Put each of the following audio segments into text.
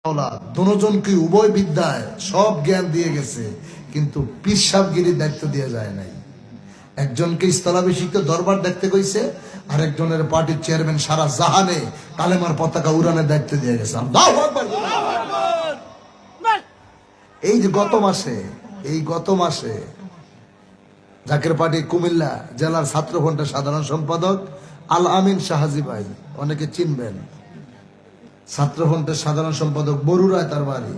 দুজনকে উভয় বিদ্যায় সব জ্ঞান দিয়ে গেছে, কিন্তু পিসাবগিরির দায়িত্ব দিয়ে যায় নাই। একজনকে স্থলাভিষিক্ত দরবার দেখতে কইছে, আর একজনের পার্টির চেয়ারম্যান সারা জাহানে কালেমার পতাকা উড়ানের দায়িত্ব দিয়ে গেছে। এই যে গত মাসে জাকের পার্টি কুমিল্লা জেলার ছাত্র ফ্রন্টের সাধারণ সম্পাদক আল আমিন শাহাজি ভাই, অনেকে চিনবেন, ছাত্র ফ্রন্টের সাধারণ সম্পাদক বরুড়ায় তার বাড়ি।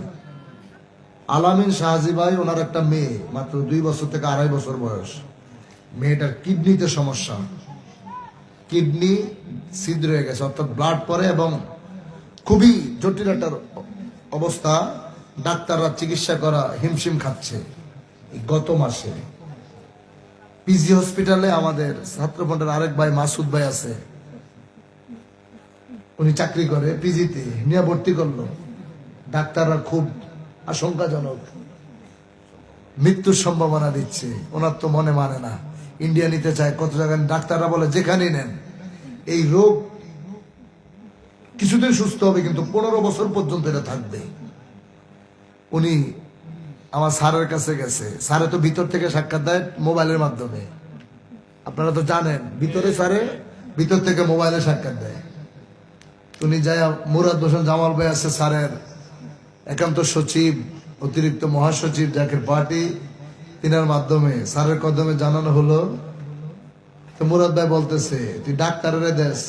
আলামিন শাহাজি ভাই, ওনার একটা মেয়ে মাত্র 2 বছর থেকে 2.5 বছর বয়স। মেয়েটার কিডনিতে সমস্যা, কিডনি ছিদ্র হয়ে গেছে, অর্থাৎ ব্লাড পড়ে এবং খুবই জটিল একটা অবস্থা। ডাক্তাররা চিকিৎসা করা হিমশিম খাচ্ছে। গত মাসে পিজি হসপিটালে আমাদের ছাত্র ফ্রন্টের আরেক ভাই মাসুদ ভাই আছে, উনি চাকরি করে পিজিতে, নিয়ে ভর্তি করলো। ডাক্তাররা খুব আশঙ্কাজনক, মৃত্যুর সম্ভাবনা দিচ্ছে। ওনার তো মনে মানে না, ইন্ডিয়া নিতে চায়, কত জায়গায় ডাক্তাররা বলে যেখানেই নেন এই রোগ কিছুদিন সুস্থ হবে, কিন্তু 15 বছর পর্যন্ত এটা থাকবে। উনি আমার স্যারের কাছে গেছে, স্যারে তো ভিতর থেকে সাক্ষাৎ দেয় মোবাইলের মাধ্যমে, আপনারা তো জানেন, স্যারে ভিতর থেকে মোবাইলে সাক্ষাৎ দেয়। উনি যায়, মুরাদ হোসেন জামাল ভাই আছে স্যারের একান্ত সচিব, অতিরিক্ত মহাসচিব জাকের পার্টি, তিনার মাধ্যমে স্যারের কদমে জানানো হলো। তো মুরাদ ভাই বলতেছে, তুই ডাক্তারের দেশ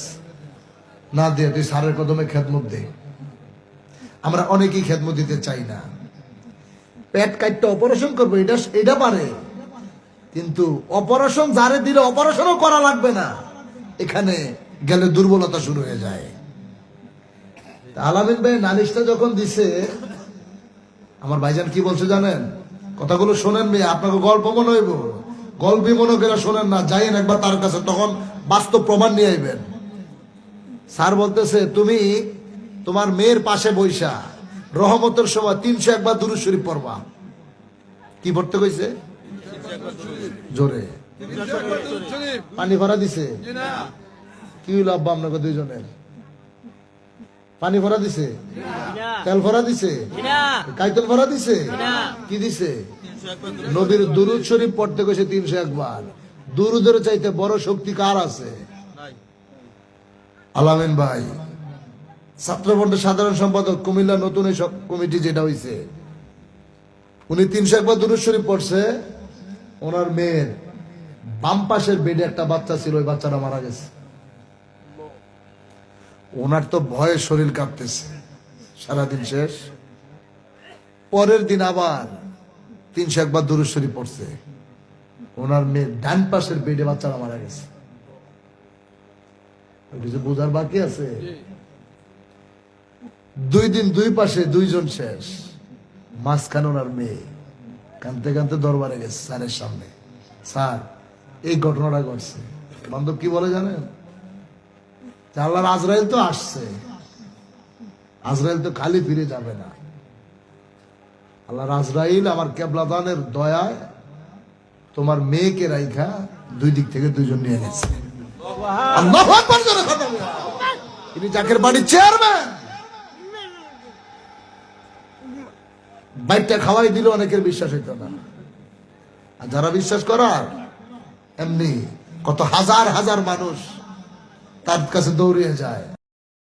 না দিয়ে তুই স্যারের কদমে খেদমত দে। আমরা অনেকেই খেদমত দিতে চাই না, পেট কাটতে অপারেশন করবো এটা পারে, কিন্তু অপারেশন যারে দিলে অপারেশনও করা লাগবে না, এখানে গেলে দুর্বলতা শুরু হয়ে যায়। আলামিন ভাই নালিশটা যখন দিছে, আমার ভাইজান কি বলছে জানেন? কথাগুলো শোনেন মেয়ে, আপনাকে গল্প মনে হইব, গল্পই মনে করে শোনেন না, যাইয়েন একবার তার কাছে, তখন বাস্তব প্রমাণ নিয়ে আইবেন। স্যার বলতেছে, তুমি তোমার মেয়ের পাশে বৈশা রহমতের সময় 301 বার দুরূদ শরীফ পড়বা। কি পড়তে কইছে? জোরে পানি ভরা দিছে? কি হইল আব্বা আপনাকে দুইজনের? পানি ভরা দিছে? তেল ভরা দিছে? কাইতল ভরা দিছে? কি দিছে? নবীর দুরূদ শরীফ পড়তে কইছে 301 বার। দুরূদের চাইতে বড় শক্তি কার আছে? আলামিন ভাই ছাত্র ফ্রন্টের সাধারণ সম্পাদক কুমিল্লা, নতুন এই কমিটি যেটা হইছে, উনি 301 বার দুরূদ শরীফ পড়ছে। ওনার মেয়ের বাম পাশের বেডে একটা বাচ্চা ছিল, ওই বাচ্চাটা মারা গেছে। ওনার তো ভয়ে শরীর কাঁপতেছে, সারাদিন শেষ। পরের দিন আবার 301 বার দুরূদ শরীফ পড়ছে, ওনার মেয়ের ডান পাশের বেডে বাচ্চাটা মারা গেছে। বোঝার বাকি আছে? 2 দিন 2 পাশে 2 জন শেষ, মাঝখানে ওনার মেয়ে কানতে কানতে দরবারে গেছে স্যারের সামনে। স্যার, এই ঘটনাটা ঘটছে। বান্ধব কি বলে জানেন? আল্লাহর আজরাইল তো আসছে, আজরাইল তো খালি ফিরে যাবে না। আল্লাহর আজরাইল আমার কেবলাদানের দয়ায় তোমার মেয়েকে রাইখা 2 দিক থেকে 2 জন নিয়ে গেছে। আল্লাহু আকবার, জোরে কথা বলো। তিনি জাকের বাড়ির চেয়ারম্যান, বাইকটা খাওয়াই দিল, অনেকের বিশ্বাস হইত না। আর যারা বিশ্বাস করার, এমনি কত হাজার হাজার মানুষ তার কাছে দৌড়িয়ে যায়।